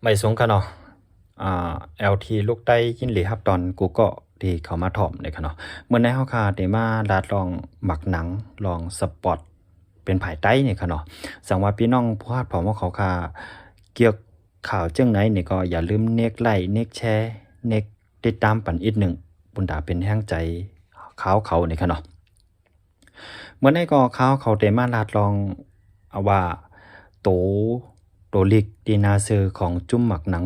ไม่สงกันเนาะLT ลูกได้ยินหลีครับตอนกูก็ที่เขามาถ่อมในค่ะเนาะเมื่อในเฮาคาได้มาลาดลองหมักหนังลองสปอร์ตเป็นภายใต้นี่ค่ะเนาะสังว่าพี่น้องผู้ฮัดผอมว่าเขาคาเกี่ยวข่าวจังไหนนี่ก็อย่าลืมเนกไลค์เนกแชร์เนกติดตามปันอีกหนึ่งบุญตาเป็นแห้งใจเขานี่ค่ะเนาะเมื่อในก็เขาได้มาลาดลองเอาว่าโตโตลิกดีนาเซอร์ของจุ้มหมักหนัง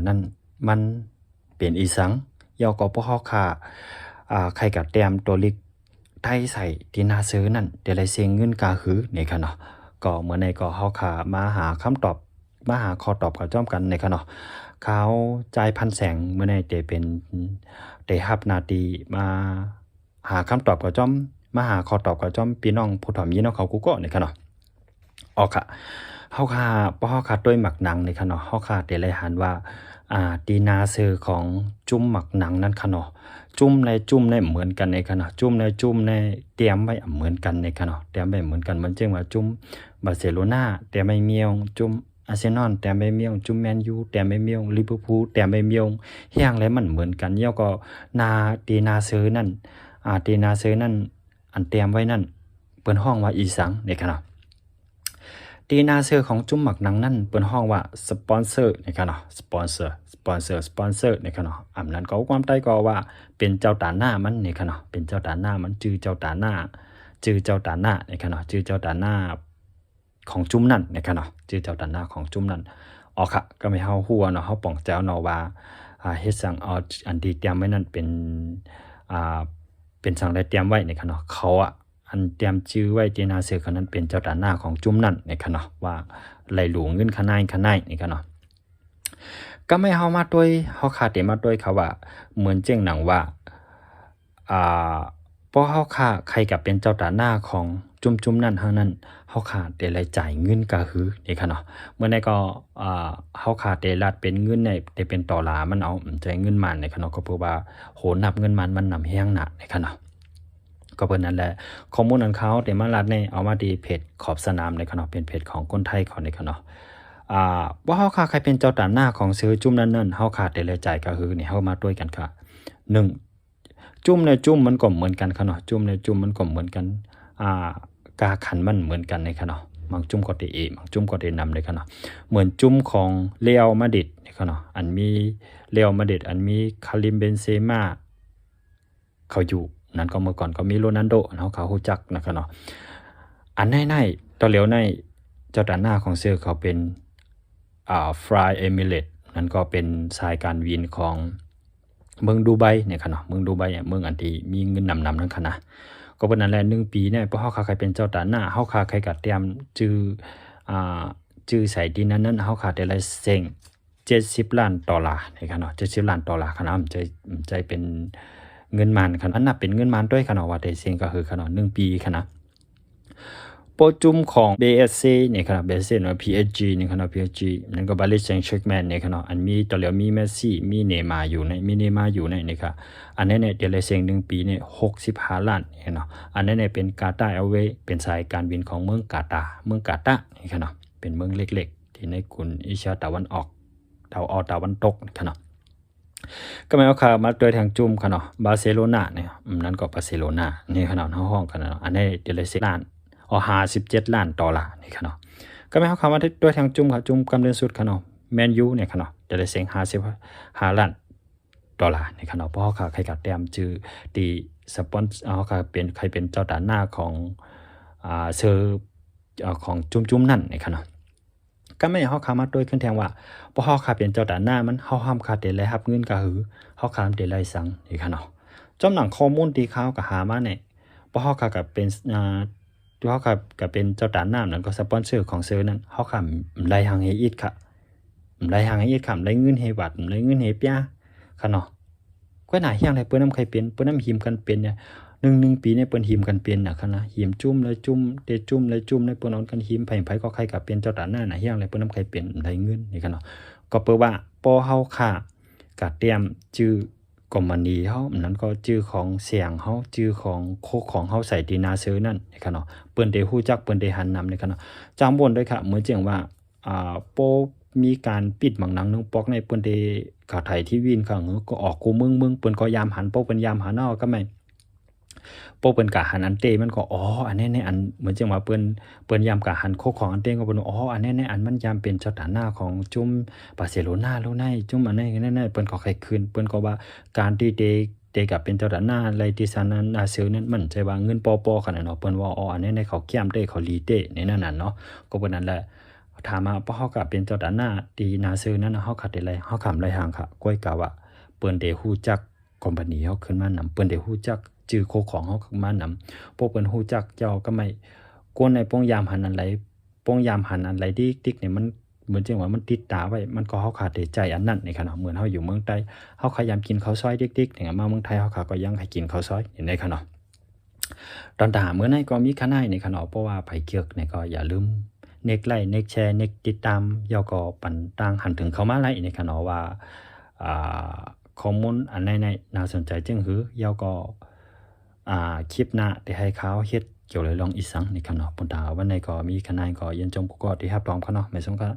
นั่นมันเป็นอีสังยอก็พวกเขาค่ะใครกับแต้มตัวลิกไทยใส่ที่นาซื้อนั่นเดี๋ยวไรเสียงเงินกาหือในค่ะเนาะก็เมื่อในก็เขาค่ะมาหาคำตอบมาหาข้อตอบกับจ้อมกันในค่ะเนาะเขาจ่ายพันแสงเมื่อในเดเป็นเดฮับนาทีมาหาคำตอบกับจ้อมมาหาข้อตอบกับจ้อมพี่น้องผู้ถ่อมยีน้องเขากูก็ในค่ะเนาะออกค่ะเฮาค่ะบ่เฮาค่ะด้วยหมักหนังในค่ะเนาะเฮาค่ะได้เลยหันว่าดีนาเซอร์ของจุ้มหมักหนังนั้นค่ะเนาะจุ้มในเหมือนกันในค่ะเนาะจุ้มในเตรียมไว้เหมือนกันในค่ะเนาะเตรียมไว้เหมือนกันเหมือนเช่นว่าจุ้มบาร์เซโลนาเตรียมไว้เมียงจุ้มอาร์เซนอลเตรียมไว้เมียงจุ้มแมนยูเตรียมไว้เมียงลิเวอร์พูลเตรียมไว้เมียงเฮียงแล้วมันเหมือนกันแล้วก็ดีนาเซอร์นั่นดีนาเซอร์นั่นอันเตรียมไว้นั่นเปิ้นห้องว่าอีสังในค่ะเนาะ ดีนาเซอร์ของจุ้มหมักหนังนั่นเปิดห้องว่าสปอนเซอร์นะครับเนาะสปอนเซอร์นะครับเนาะนั้นก็ความใต้ก็ว่าเป็นเจ้าตาหน้ามันนะครับเนาะเป็นเจ้าตาหน้ามันจื้อเจ้าตาหน้านะครับเนาะจื้อเจ้าตาหน้าของจุ้มนั่นนะครับเนาะจื้อเจ้าตาหน้าของจุ้มนั่นอ๋อค่ะก็ไม่เฮาฮู้เนาะเฮาป่องแจ้วเนาะว่าเฮ็ดสั่งเอาอันที่เตรียมไว้นั่นเป็นเป็นสั่งได้เตรียมไว้นะครับเนาะเขาอันเตรียมชื่อไว้เจนาเสือคนนั้นเป็นเจ้าตาหน้าของจุ้มนั่นในค่ะเนาะว่าไหลหลวงเงินขนายนี่ค่ะเนาะก็ไม่เฮามาด้วยเฮาขาดเตมาด้วยค่ะว่าเหมือนเจ้งหนังว่าอ่าพอเฮาค่าใครกับเป็นเจ้าตาหน้าของจุ้มนั่นเฮานั้นเฮาขาดได้รายจ่ายเงินก็คือนี่ค่ะเนาะเมื่อใดก็เฮาขาดได้รัดเป็นเงินได้เป็นต่อหลามันเอาใจเงินมันในค่ะเนาะก็เพราะว่าโหนับเงินมันนำแฮงหนักในค่ะเนาะ ก็เป็นนั่นแหละข้อมูลของเขาเดี๋ยวมาลัดในเอามาดีเพจขอบสนามในขณะเป็นเพจของคนไทยเขาในขณะว่าเฮาค่ะใครเป็นเจ้าตาหน้าของซื้อจุ่มนั่นเฮาขาดแต่ละจ่ายก็คือนี่เฮามาด้วยกันค่ะ1จุ่มในจุ่มมันก็เหมือนกันค่ะเนาะจุ่มในจุ่มมันก็เหมือนกันกาขันมันเหมือนกันในค่ะเนาะบางจุ่มก็ได้บางจุ่มก็ได้นำในค่ะเนาะเหมือนจุ่มของเรอัลมาดริดในค่ะเนาะอันมีเรอัลมาดริดอันมีคาริมเบนเซม่าเขาอยู่นั้นก็เมื่อก่อนก็มีโรนัลโดเนาะเขาฮู้จักนะครับเนาะอันในตอนเหลียวในเจ้าด้านหน้าของเสื้อเขาเป็นฟรายเอมิเรตนั่นก็เป็นสายการบินของเมืองดูไบเนี่ยค่ะเนาะเมืองดูไบเมืองอันที่มีเงินนำนั่นค่ะนะก็เป็นนั่นแหละ1ปีเนี่ยพวกเฮาใครเป็นเจ้าด้านหน้าเฮาใครก็เตรียมจื้อใส่ดินนั้นเฮาขาดได้ละเซ็ง70ล้านดอลลาร์นี่ค่ะเนาะ70ล้านดอลลาร์ค่ะนะใจเป็นเงินมันค่ะอันนับเป็นเงินมันด้วยค่ะเนาะว่าได้เซ็งก็คือค่ะเนาะ1ปีค่ะนะโปรจุมของ BSC เนี่ยค่ะ BSC เนาะ PSG เนี่ยค่ะเนาะ PSG นั่นก็ Paris Saint-Germain เนี่ยค่ะเนาะอันมีตอนแล้วมีเมสซี่มีเนย์มาร์อยู่ในนี่ค่ะอันนี้เนี่ยเดี๋ยวเลยเซ็ง1ปีเนี่ย65ล้านเนี่ยเนาะอันนี้เนี่ยเป็นกาตาร์แอร์เวย์เป็นสายการบินของเมืองกาตาร์นี่ค่ะเนาะเป็นเมืองเล็กๆที่ในกลุ่มเอเชียตะวันออกตะวันตกนี่ค่ะเนาะก็หมายความมาโดยทางจุ่มค่ะเนาะบาร์เซโลนาเนี่ยนั่นก็บาร์เซโลนานี่ค่ะเนาะห้องกันเนาะอันนี้เดี๋ยวเลยเซ็งล้าน57ล้านดอลลาร์นี่ค่ะเนาะก็หมายความว่าด้วยทางจุ่มค่ะจุ่มกำเนิดสุดค่ะเนาะแมนยูเนี่ยค่ะเนาะเดี๋ยวเลยเซ็ง55ล้านดอลลาร์นี่ค่ะเนาะเพราะเขาใครกับแต้มชื่อตีสปอนเขาค่ะเป็นใครเป็นเจ้าด่านหน้าของเซอร์ของจุ่มนั่นนี่ค่ะเนาะก็ไม่เฮาขามาด้วยขึ้นแทงว่าบ่เฮาขาเป็นเจ้าด่านหน้ามันเฮาห้ามขาดได้รายรับเงินก็คือเฮาขาได้รายสังนี่ค่ะเนาะจอมหนังข้อมูลที่เขาก็หามาเนี่ยบ่เฮาขาก็เป็นตัวเฮาก็เป็นเจ้าด่านหน้านั่นก็สปอนเซอร์ของเซอร์นั้นเฮาขารายหังให้อีกค่ะรายหังให้อีกค่ะรายเงินให้วัดรายเงินให้เปียค่ะเนาะก็น่าเฮียงเลยเปิ้นนำใครเป็นเปิ้นนำหิมกันเป็นเนี่ย1ปีเนี่ยเปิ้นหิมกันเป็นน่ะค่ะนะหิมจุ่มเลยจุ่มเตจุ่มเลยจุ่มเลยเปิ้นเอากันหิมไผก็ใครก็เป็นเจ้าด่านหน้าน่ะเฮียงเลยเปิ้นนำใครเป็นได้เงินนี่ค่ะเนาะก็เปิ้นว่าปอเฮาค่ะก็เตรียมชื่อกอมมานีเฮานั้นก็ชื่อของเสียงเฮาชื่อของโคของเฮาใส่ดีนาเซอร์นั่นนี่ค่ะเนาะเปิ้นได้ฮู้จักเปิ้นได้หันนำนี่ค่ะเนาะจำบนด้วยค่ะเหมือนจังว่าโป มีการปิดหมังหนังนึงปอกในเปิ้นได้ข่าวไทยที่วินข้างก็ออกกูมึงเปิ้นก็ยามหันปกเปิ้นยามหานอก็ไม่ปกเปิ้นกะหันอันเตมันก็อันนี้ในอันเหมือนจังว่าเปิ้นยามกะหันโคของอันเตก็เปิ้นอันนี้ในอันมันยามเป็นสถานะของจุ่มบาร์เซโลนาโลในจุ่มอันนี้นั่นเปิ้นก็ให้คืนเปิ้นก็ว่าการที่เตกับเป็นเจ้าด้านหน้าไรที่ซานั้นอาเซลนั้นมันใจว่าเงินปอขนาดเนาะเปิ้นว่าอันนี้ในเขาเกี่ยมเต้เขาลีเต้ในนั่นน่ะเนาะก็เปิ้นนั่นแหละถามมาเพราะเฮาก็เป็นเจ้าด้านหน้าที่นาซื้อนั้นเฮาคัดได้ไรเฮาขำไรหางค่ะก้อยกะว่าเปิ้นได้ฮู้จักคอมพานีเฮาขึ้นมานำเปิ้นได้ฮู้จักชื่อโคของเฮาขึ้นมานำพวกเปิ้นฮู้จักเจ้าก็ไม่กวนในป้องยามหันอันไรป้องยามหันอันไรติ๊กเนี่ยมันเหมือนจังว่ามันติดตาไว้มันก็เฮาขาดใจอันนั้นนี่ค่ะเนาะเหมือนเฮาอยู่เมืองใต้เฮาพยายามกินข้าวซอยติ๊กๆเนี่ยมาเมืองไทยเฮาก็ยังให้กินข้าวซอยนี่ค่ะเนาะตอนทหารมื้อนั้นก็มีคณะนี่ค่ะเนาะเพราะว่าไผเกียกเนี่ยก็อย่าลืมเน็กไลค์เน็กแชร์เน็กติดตามยอก็ปันต่างหันถึงเข้ามาไลค์นี่ค่ะเนาะว่าอ่าข้อมูลอันไหนๆน่าสนใจจึงหือยอก็คลิปหน้าที่ให้เขาเฮ็ดเกี่ยวเลยลองอีสังนี่ค่ะเนาะปุ่นตาวันไหนก็มีคะแนนก็ยันจมก็ที่รับรองเขาเนาะไม่สงก็